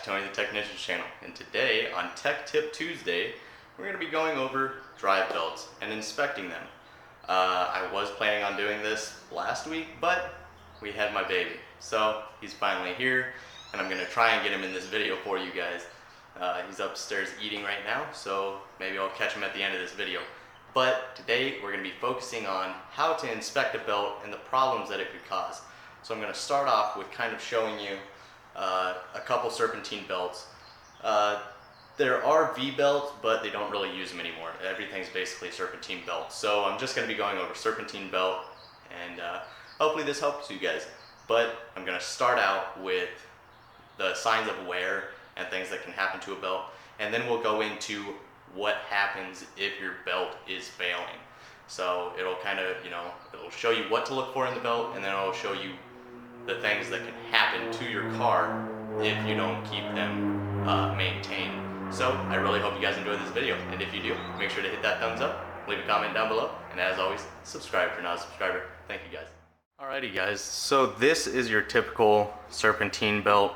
to Tony the Technician's channel, and today on Tech Tip Tuesday we're going to be going over drive belts and inspecting them. I was planning on doing this last week, but we had my baby, so he's finally here and I'm going to try and get him in this video for you guys. He's upstairs eating right now, so maybe I'll catch him at the end of this video. But today we're going to be focusing on how to inspect a belt and the problems that it could cause. So I'm going to start off with kind of showing you a couple serpentine belts. There are V belts, but they don't really use them anymore. Everything's basically serpentine belt. So I'm just going to be going over serpentine belt, and hopefully this helps you guys. But I'm going to start out with the signs of wear and things that can happen to a belt, and then we'll go into what happens if your belt is failing. So it'll kind of, it'll show you what to look for in the belt, and then it'll show you the things that can happen to your car if you don't keep them maintained. So I really hope you guys enjoy this video, and if you do, make sure to hit that thumbs up, leave a comment down below, and as always, subscribe if you're not a subscriber. Thank you guys. Alrighty guys, so this is your typical serpentine belt.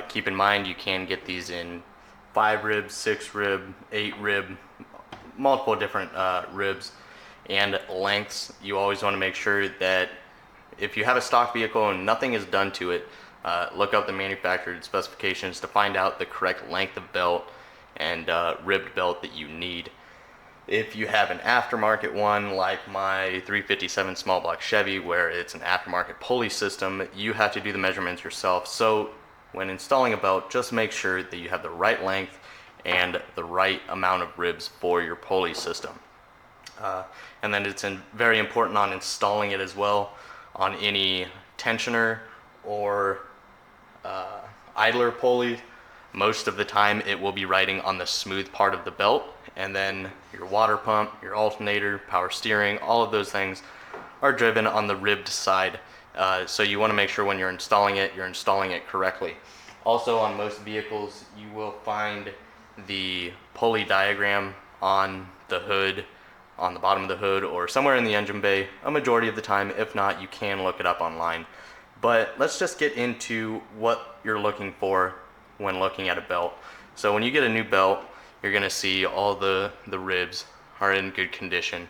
Keep in mind you can get these in 5 rib, 6 rib, 8 rib, multiple different ribs and lengths. You always want to make sure that if you have a stock vehicle and nothing is done to it, look up the manufacturer specifications to find out the correct length of belt and ribbed belt that you need. If you have an aftermarket one like my 357 small block Chevy, where it's an aftermarket pulley system, you have to do the measurements yourself. So when installing a belt, just make sure that you have the right length and the right amount of ribs for your pulley system. And then it's very important on installing it as well. On any tensioner or idler pulley, most of the time it will be riding on the smooth part of the belt, and then your water pump, your alternator, power steering, all of those things are driven on the ribbed side. So you want to make sure when you're installing it correctly. Also, on most vehicles you will find the pulley diagram on the hood, on the bottom of the hood, or somewhere in the engine bay a majority of the time. If not, you can look it up online. But let's just get into what you're looking for when looking at a belt. So when you get a new belt, you're going to see all the ribs are in good condition.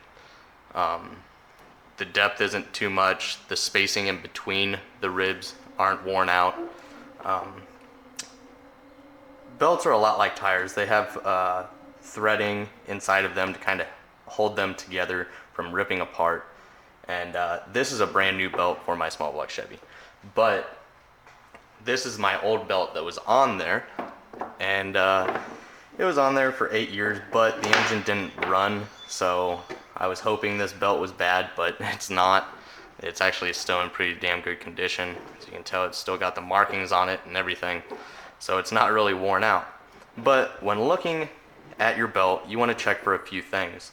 The depth isn't too much. The spacing in between the ribs aren't worn out. Belts are a lot like tires. They have threading inside of them to kind of hold them together from ripping apart. And this is a brand new belt for my small block Chevy, but this is my old belt that was on there, and it was on there for 8 years, but the engine didn't run, so I was hoping this belt was bad, but it's not. It's actually still in pretty damn good condition. As you can tell, it's still got the markings on it and everything, so it's not really worn out. But when looking at your belt, you want to check for a few things.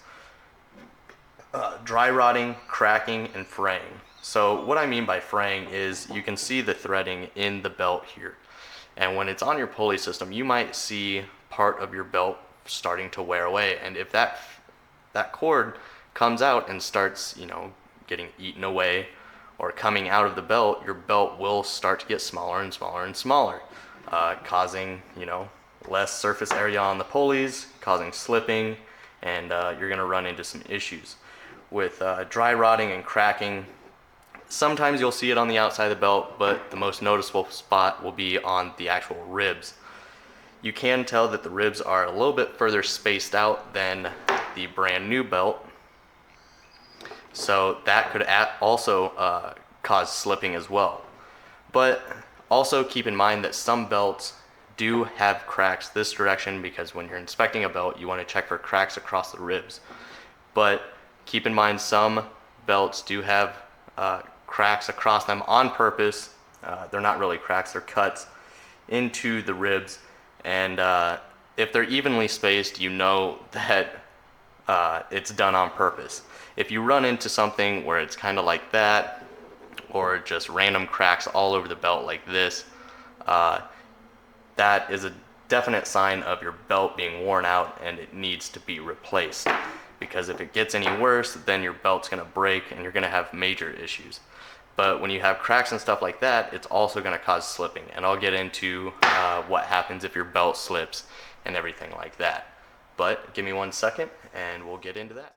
Dry rotting, cracking, and fraying. So what I mean by fraying is you can see the threading in the belt here, and when it's on your pulley system you might see part of your belt starting to wear away, and if that cord comes out and starts getting eaten away or coming out of the belt, your belt will start to get smaller and smaller and smaller, causing less surface area on the pulleys, causing slipping, and you're going to run into some issues. With dry rotting and cracking, sometimes you'll see it on the outside of the belt, but the most noticeable spot will be on the actual ribs. You can tell that the ribs are a little bit further spaced out than the brand new belt, so that could also cause slipping as well. But also keep in mind that some belts do have cracks this direction, because when you're inspecting a belt you want to check for cracks across the ribs. But keep in mind some belts do have cracks across them on purpose. They're not really cracks, they're cuts into the ribs, and if they're evenly spaced, you know that it's done on purpose. If you run into something where it's kind of like that, or just random cracks all over the belt like this, that is a definite sign of your belt being worn out and it needs to be replaced. Because if it gets any worse, then your belt's going to break and you're going to have major issues. But when you have cracks and stuff like that, it's also going to cause slipping. And I'll get into what happens if your belt slips and everything like that. But give me 1 second and we'll get into that.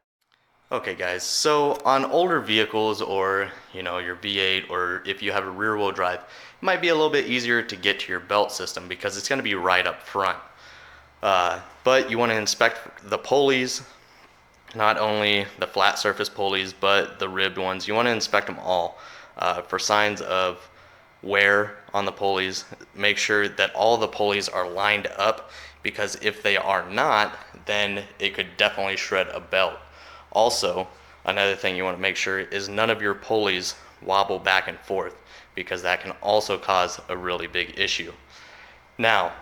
Okay guys, so on older vehicles, or your V8, or if you have a rear wheel drive, it might be a little bit easier to get to your belt system because it's going to be right up front. But you want to inspect the pulleys, not only the flat surface pulleys, but the ribbed ones. You want to inspect them all for signs of wear on the pulleys. Make sure that all the pulleys are lined up, because if they are not, then it could definitely shred a belt. Also, another thing you want to make sure is none of your pulleys wobble back and forth, because that can also cause a really big issue. Now,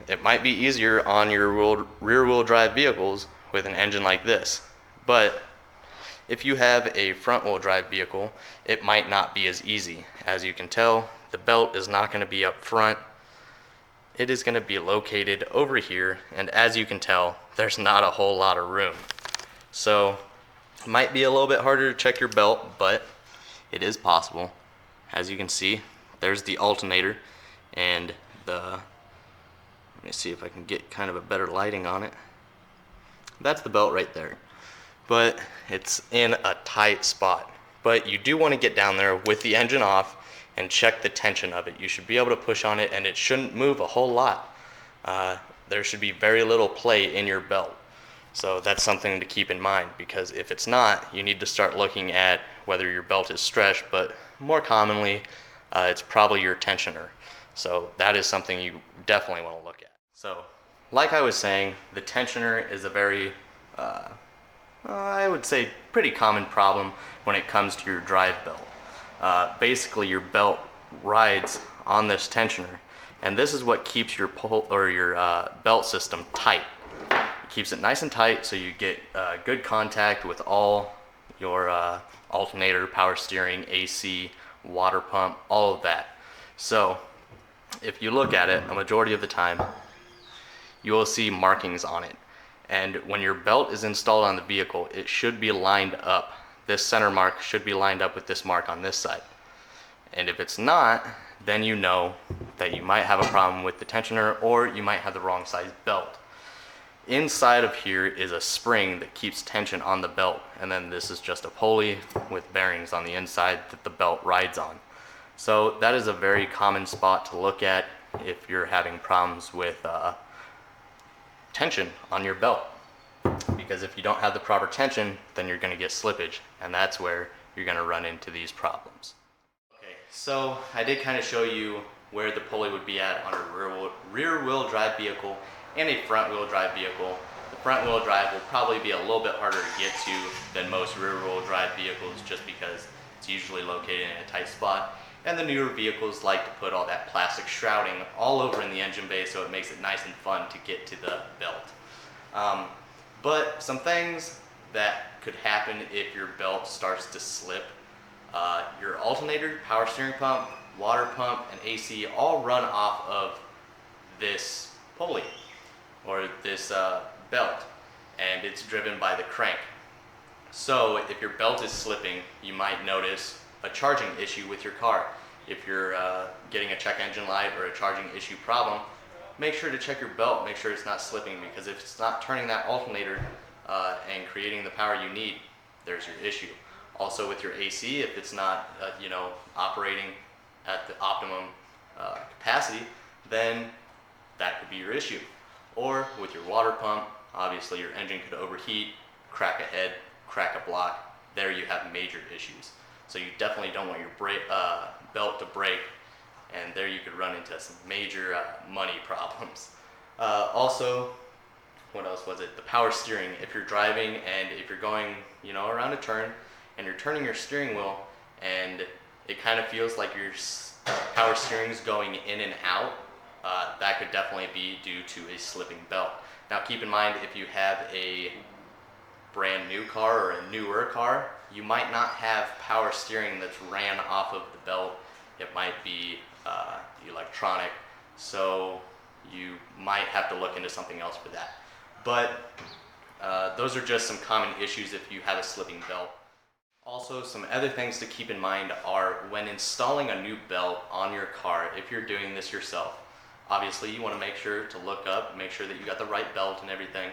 it might be easier on your rear wheel drive vehicles with an engine like this, but if you have a front wheel drive vehicle, it might not be as easy. As you can tell, the belt is not going to be up front. It is going to be located over here, and as you can tell, there's not a whole lot of room. So it might be a little bit harder to check your belt, but it is possible. As you can see, there's the alternator, and let me see if I can get kind of a better lighting on it. That's the belt right there. But it's in a tight spot. But you do want to get down there with the engine off and check the tension of it. You should be able to push on it, and it shouldn't move a whole lot. There should be very little play in your belt. So that's something to keep in mind, because if it's not, you need to start looking at whether your belt is stretched, but more commonly, it's probably your tensioner. So that is something you definitely want to look at. So, like I was saying, the tensioner is a very, I would say, pretty common problem when it comes to your drive belt. Basically, your belt rides on this tensioner, and this is what keeps your belt system tight. Keeps it nice and tight, so you get good contact with all your alternator, power steering, AC, water pump, all of that. So if you look at it, a majority of the time, you will see markings on it. And when your belt is installed on the vehicle, it should be lined up. This center mark should be lined up with this mark on this side. And if it's not, then you know that you might have a problem with the tensioner, or you might have the wrong size belt. Inside of here is a spring that keeps tension on the belt, and then this is just a pulley with bearings on the inside that the belt rides on. So that is a very common spot to look at if you're having problems with tension on your belt, because if you don't have the proper tension, then you're going to get slippage, and that's where you're going to run into these problems. Okay, so I did kind of show you where the pulley would be at on a rear wheel drive vehicle and a front wheel drive vehicle. The front wheel drive will probably be a little bit harder to get to than most rear wheel drive vehicles, just because it's usually located in a tight spot. And the newer vehicles like to put all that plastic shrouding all over in the engine bay, so it makes it nice and fun to get to the belt. But some things that could happen if your belt starts to slip: your alternator, power steering pump, water pump, and AC all run off of this pulley, or this belt, and it's driven by the crank. So if your belt is slipping, you might notice a charging issue with your car. If you're getting a check engine light or a charging issue problem, make sure to check your belt, make sure it's not slipping, because if it's not turning that alternator and creating the power you need, there's your issue. Also with your AC, if it's not operating at the optimum capacity, then that could be your issue. Or with your water pump, obviously your engine could overheat, crack a head, crack a block. There you have major issues. So you definitely don't want your belt to break, and there you could run into some major money problems. Also, what else was it? The power steering. If you're driving and if you're going around a turn and you're turning your steering wheel and it kind of feels like your power steering is going in and out, that could definitely be due to a slipping belt. Now keep in mind, if you have a brand new car or a newer car, you might not have power steering that's ran off of the belt. It might be electronic, so you might have to look into something else for that. But those are just some common issues if you have a slipping belt. Also, some other things to keep in mind are when installing a new belt on your car, if you're doing this yourself. Obviously, you want to make sure to look up, make sure that you got the right belt and everything.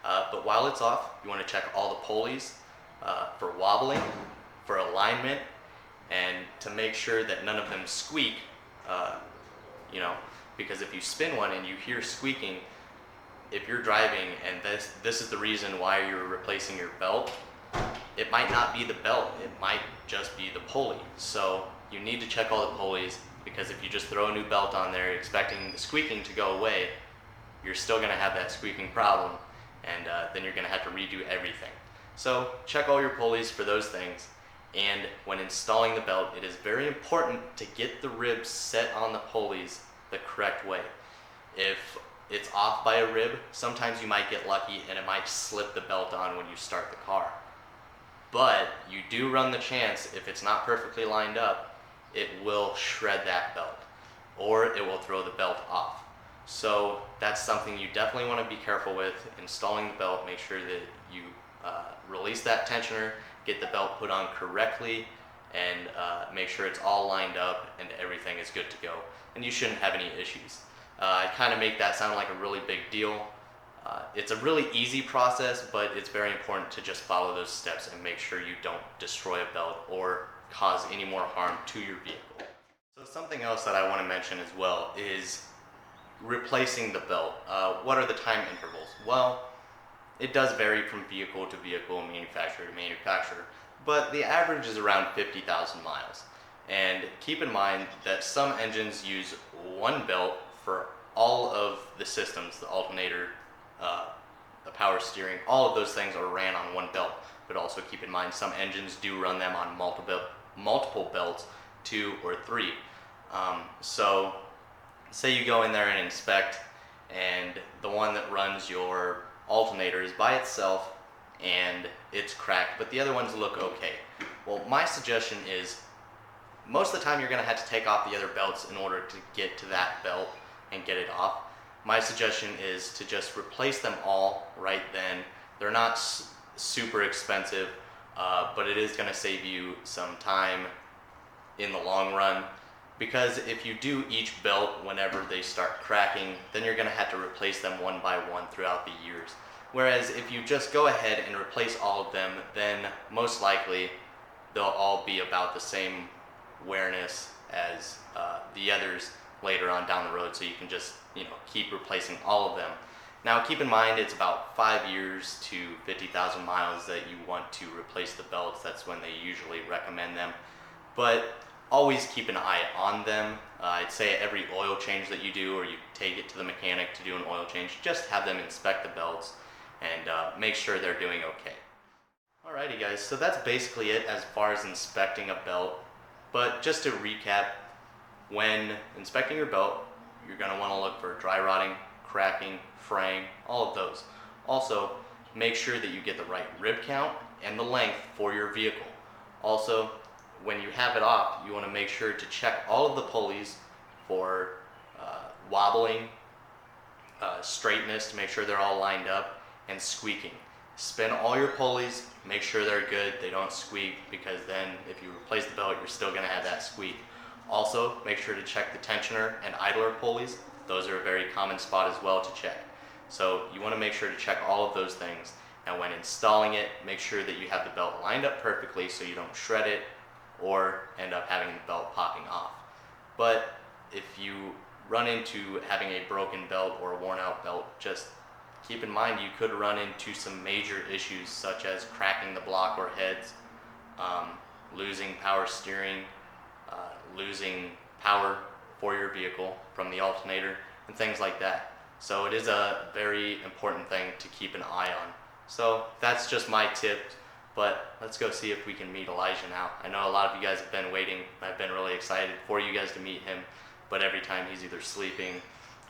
But while it's off, you want to check all the pulleys for wobbling, for alignment, and to make sure that none of them squeak, you know, because if you spin one and you hear squeaking, if you're driving and this is the reason why you're replacing your belt, it might not be the belt, it might just be the pulley. So you need to check all the pulleys, because if you just throw a new belt on there expecting the squeaking to go away, you're still going to have that squeaking problem, and then you're going to have to redo everything. So check all your pulleys for those things, and when installing the belt, it is very important to get the ribs set on the pulleys the correct way. If it's off by a rib, sometimes you might get lucky and it might slip the belt on when you start the car. But you do run the chance, if it's not perfectly lined up, it will shred that belt, or it will throw the belt off. So that's something you definitely want to be careful with. Installing the belt, make sure that you release that tensioner, get the belt put on correctly, and make sure it's all lined up and everything is good to go. And you shouldn't have any issues. I kind of make that sound like a really big deal. It's a really easy process, but it's very important to just follow those steps and make sure you don't destroy a belt or cause any more harm to your vehicle. So something else that I want to mention as well is replacing the belt. What are the time intervals? Well, it does vary from vehicle to vehicle, manufacturer to manufacturer, but the average is around 50,000 miles. And keep in mind that some engines use one belt for all of the systems, the alternator, the power steering, all of those things are ran on one belt. But also keep in mind some engines do run them on multiple belts, 2 or 3. So say you go in there and inspect, and the one that runs your alternator is by itself and it's cracked, but the other ones look okay. Well, my suggestion is most of the time you're going to have to take off the other belts in order to get to that belt and get it off. My suggestion is to just replace them all right then. They're not super expensive, but it is going to save you some time in the long run, because if you do each belt whenever they start cracking, then you're going to have to replace them one by one throughout the years. Whereas if you just go ahead and replace all of them, then most likely they'll all be about the same wearness as the others later on down the road, so you can just keep replacing all of them. Now keep in mind it's about 5 years to 50,000 miles that you want to replace the belts. That's when they usually recommend them, but always keep an eye on them. I'd say every oil change that you do, or you take it to the mechanic to do an oil change, just have them inspect the belts and make sure they're doing okay. Alrighty guys, so that's basically it as far as inspecting a belt. But just to recap, when inspecting your belt, you're going to want to look for dry rotting, cracking, fraying, all of those. Also, make sure that you get the right rib count and the length for your vehicle. Also, when you have it off, you want to make sure to check all of the pulleys for wobbling, straightness to make sure they're all lined up, and squeaking. Spin all your pulleys, make sure they're good, they don't squeak, because then if you replace the belt, you're still going to have that squeak. Also, make sure to check the tensioner and idler pulleys. Those are a very common spot as well to check. So you want to make sure to check all of those things. And when installing it, make sure that you have the belt lined up perfectly so you don't shred it or end up having the belt popping off. But if you run into having a broken belt or a worn out belt, just keep in mind you could run into some major issues such as cracking the block or heads, losing power steering, losing power for your vehicle from the alternator, and things like that. So it is a very important thing to keep an eye on. So that's just my tip, but let's go see if we can meet Elijah now. I know a lot of you guys have been waiting. I've been really excited for you guys to meet him, but every time he's either sleeping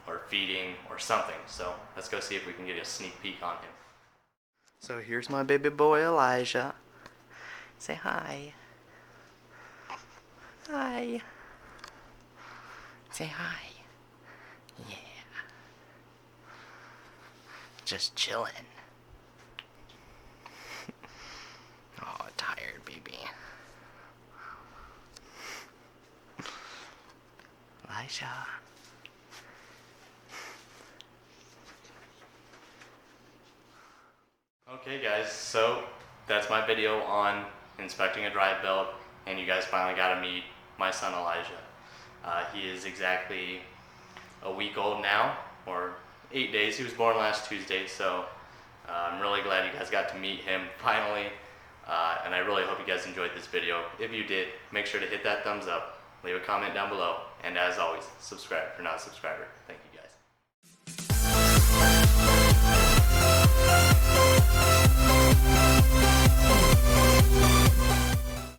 or feeding or something. So let's go see if we can get a sneak peek on him. So here's my baby boy Elijah. Say hi. Hi. Say hi. Yeah. Just chilling. Oh, tired baby. Elijah. Okay guys, so that's my video on inspecting a drive belt, and you guys finally got to meet my son Elijah. He is exactly a week old now, or 8 days. He was born last Tuesday, so I'm really glad you guys got to meet him finally, and I really hope you guys enjoyed this video. If you did, make sure to hit that thumbs up, leave a comment down below, and as always, subscribe if you're not a subscriber. Thank you.